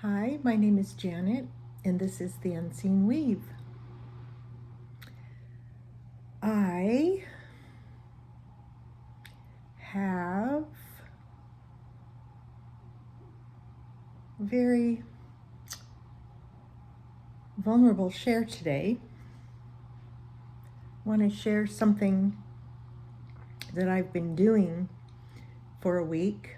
Hi, my name is Janet, and this is The Unseen Weave. I have a very vulnerable share today. I want to share something that I've been doing for a week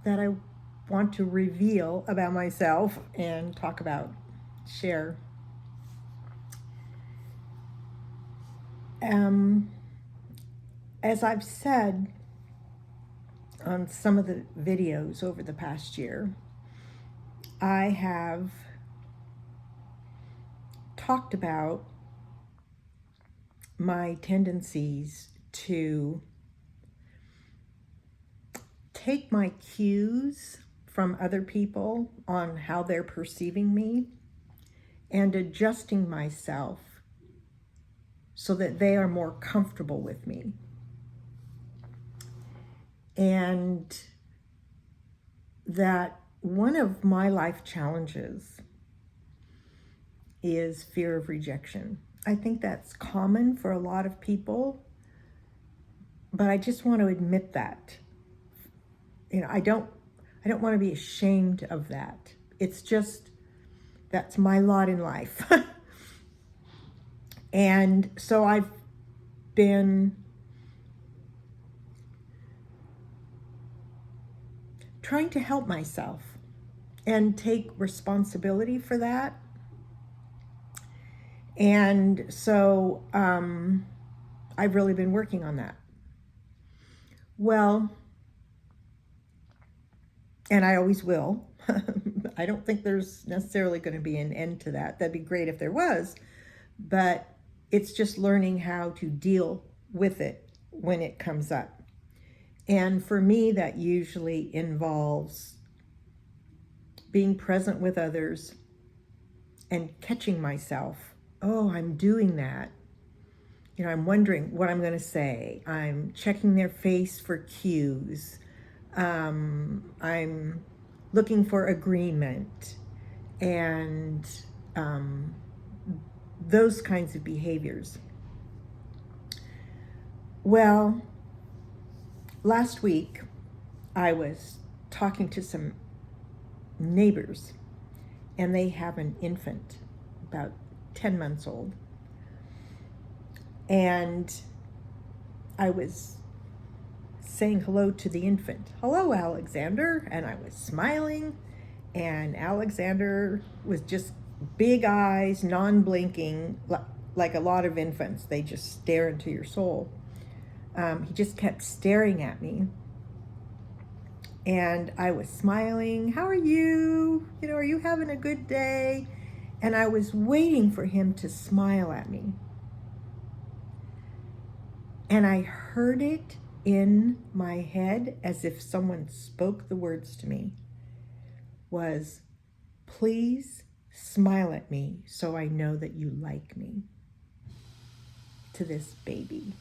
that I want to reveal about myself and talk about, share. As I've said on some of the videos over the past year, I have talked about my tendencies to take my cues from other people on how they're perceiving me and adjusting myself so that they are more comfortable with me. And that one of my life challenges is fear of rejection. I think that's common for a lot of people, but I just want to admit that. I don't want to be ashamed of that. It's just, that's my lot in life. And so I've been trying to help myself and take responsibility for that. And so I've really been working on that. Well, and I always will. I don't think there's necessarily going to be an end to that. That'd be great if there was, but it's just learning how to deal with it when it comes up. And for me, that usually involves being present with others and catching myself. Oh, I'm doing that. I'm wondering what I'm going to say. I'm checking their face for cues. I'm looking for agreement and those kinds of behaviors. Well, last week I was talking to some neighbors, and they have an infant about 10 months old. And I was saying hello to the infant. Hello, Alexander. And I was smiling, and Alexander was just big eyes, non-blinking, like a lot of infants. They just stare into your soul. He just kept staring at me. And I was smiling. How are you? Are you having a good day? And I was waiting for him to smile at me. And I heard it in my head as if someone spoke the words to me, was, please smile at me so I know that you like me, to this baby.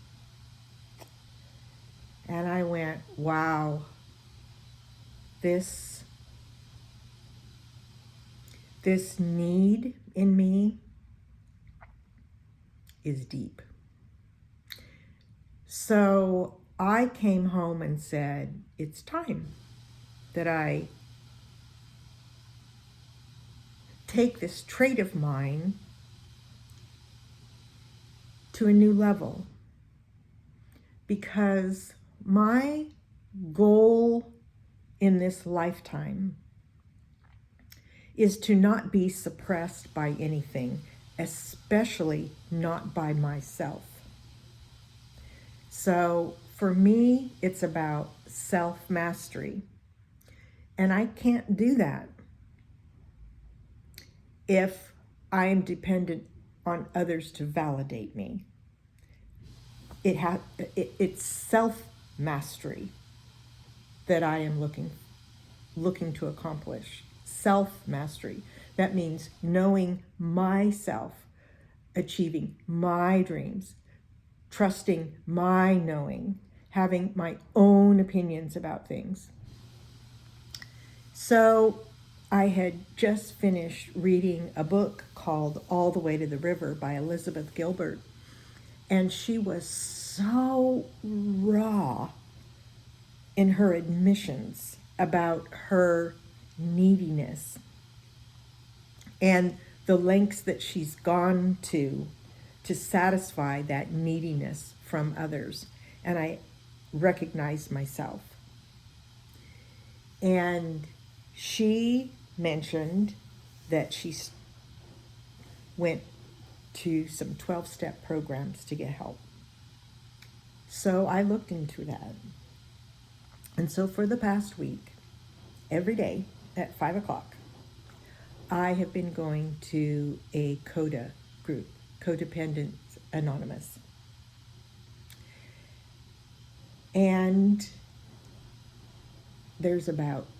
And I went, wow, this need in me is deep. So I came home and said, it's time that I take this trait of mine to a new level. Because my goal in this lifetime is to not be suppressed by anything, especially not by myself. So for me, it's about self-mastery. And I can't do that if I am dependent on others to validate me. It's self-mastery that I am looking to accomplish. Self-mastery. That means knowing myself, achieving my dreams, trusting my knowing, having my own opinions about things. So I had just finished reading a book called All the Way to the River by Elizabeth Gilbert. And she was so raw in her admissions about her neediness and the lengths that she's gone to satisfy that neediness from others. And I recognized myself. And she mentioned that she went to some 12-step programs to get help. So I looked into that. And so for the past week, every day at 5 o'clock, I have been going to a CODA group, Codependence Anonymous. And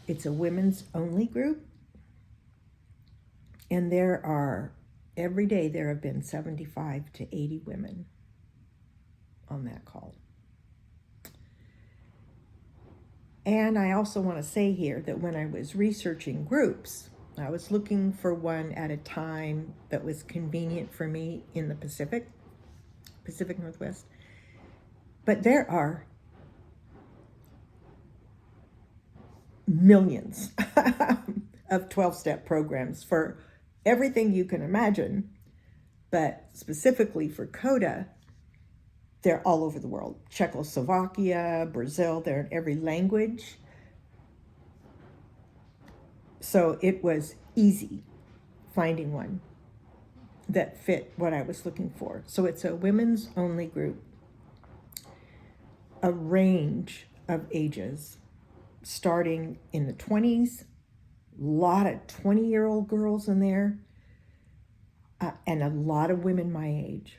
it's a women's only group. And every day there have been 75 to 80 women on that call. And I also want to say here that when I was researching groups, I was looking for one at a time that was convenient for me in the Pacific Northwest. But there are millions of 12-step programs for everything you can imagine, but specifically for CODA, they're all over the world. Czechoslovakia, Brazil, they're in every language. So it was easy finding one that fit what I was looking for. So it's a women's only group, a range of ages, starting in the 20s, a lot of 20-year-old girls in there, and a lot of women my age,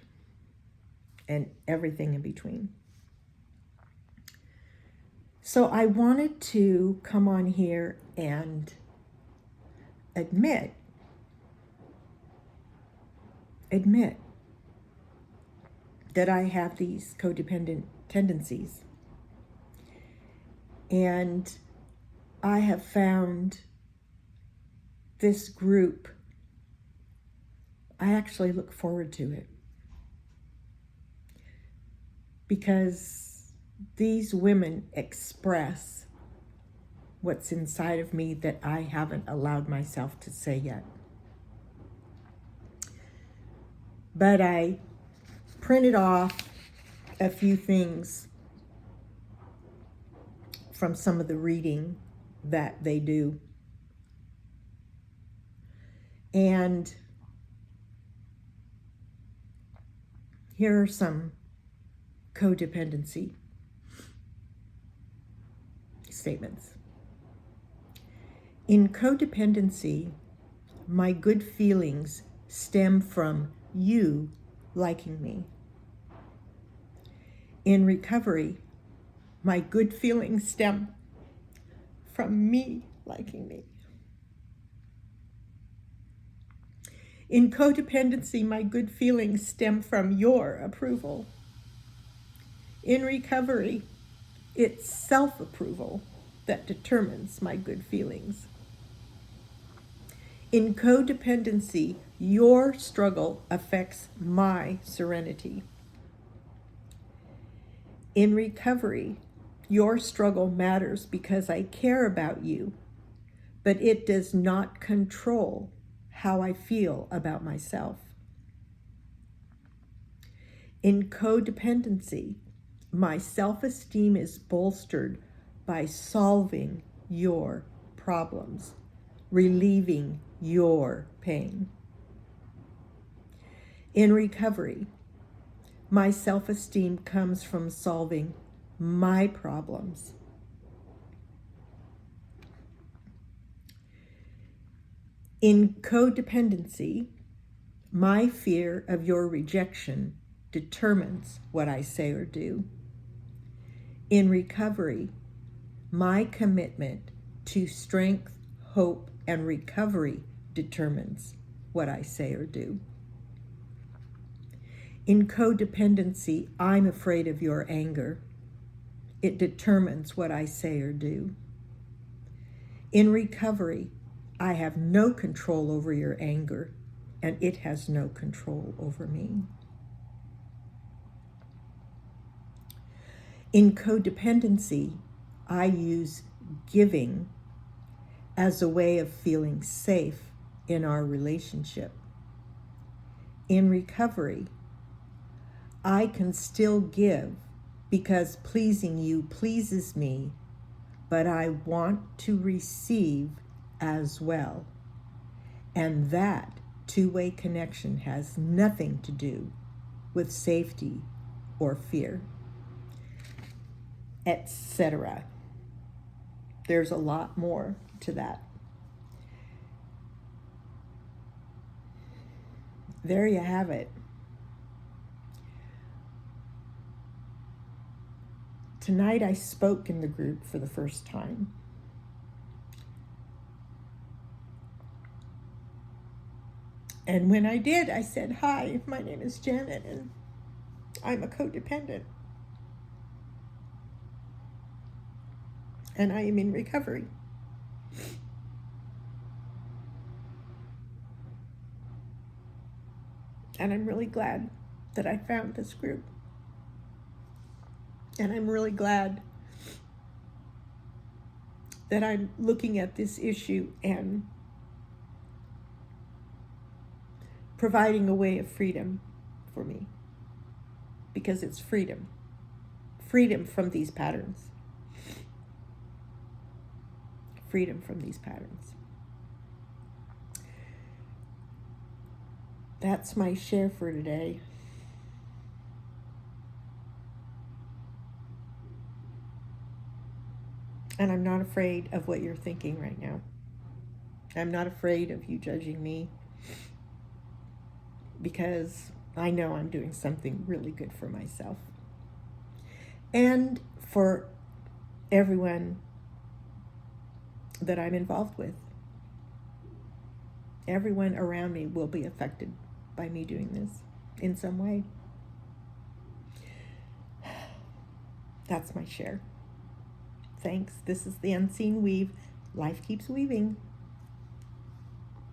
and everything in between. So I wanted to come on here and admit that I have these codependent tendencies. And I have found this group, I actually look forward to it. Because these women express what's inside of me that I haven't allowed myself to say yet. But I printed off a few things from some of the reading that they do. And here are some codependency statements. In codependency, my good feelings stem from you liking me. In recovery, my good feelings stem from me liking me. In codependency, my good feelings stem from your approval. In recovery, it's self-approval that determines my good feelings. In codependency, your struggle affects my serenity. In recovery, your struggle matters because I care about you, but it does not control how I feel about myself. In codependency, my self-esteem is bolstered by solving your problems, relieving your pain. In recovery, my self-esteem comes from solving my problems. In codependency, my fear of your rejection determines what I say or do. In recovery, my commitment to strength, hope, and recovery determines what I say or do. In codependency, I'm afraid of your anger. It determines what I say or do. In recovery, I have no control over your anger, and it has no control over me. In codependency, I use giving as a way of feeling safe in our relationship. In recovery, I can still give because pleasing you pleases me, but I want to receive as well. And that two-way connection has nothing to do with safety or fear, etc. There's a lot more to that. There you have it. Tonight I spoke in the group for the first time. And when I did, I said, "Hi, my name is Janet, and I'm a codependent. And I am in recovery." And I'm really glad that I found this group. And I'm really glad that I'm looking at this issue and providing a way of freedom for me. Because it's freedom. Freedom from these patterns. Freedom from these patterns. That's my share for today. And I'm not afraid of what you're thinking right now. I'm not afraid of you judging me, because I know I'm doing something really good for myself and for everyone that I'm involved with. Everyone around me will be affected by me doing this in some way. That's my share. Thanks. This is the Unseen Weave. Life keeps weaving.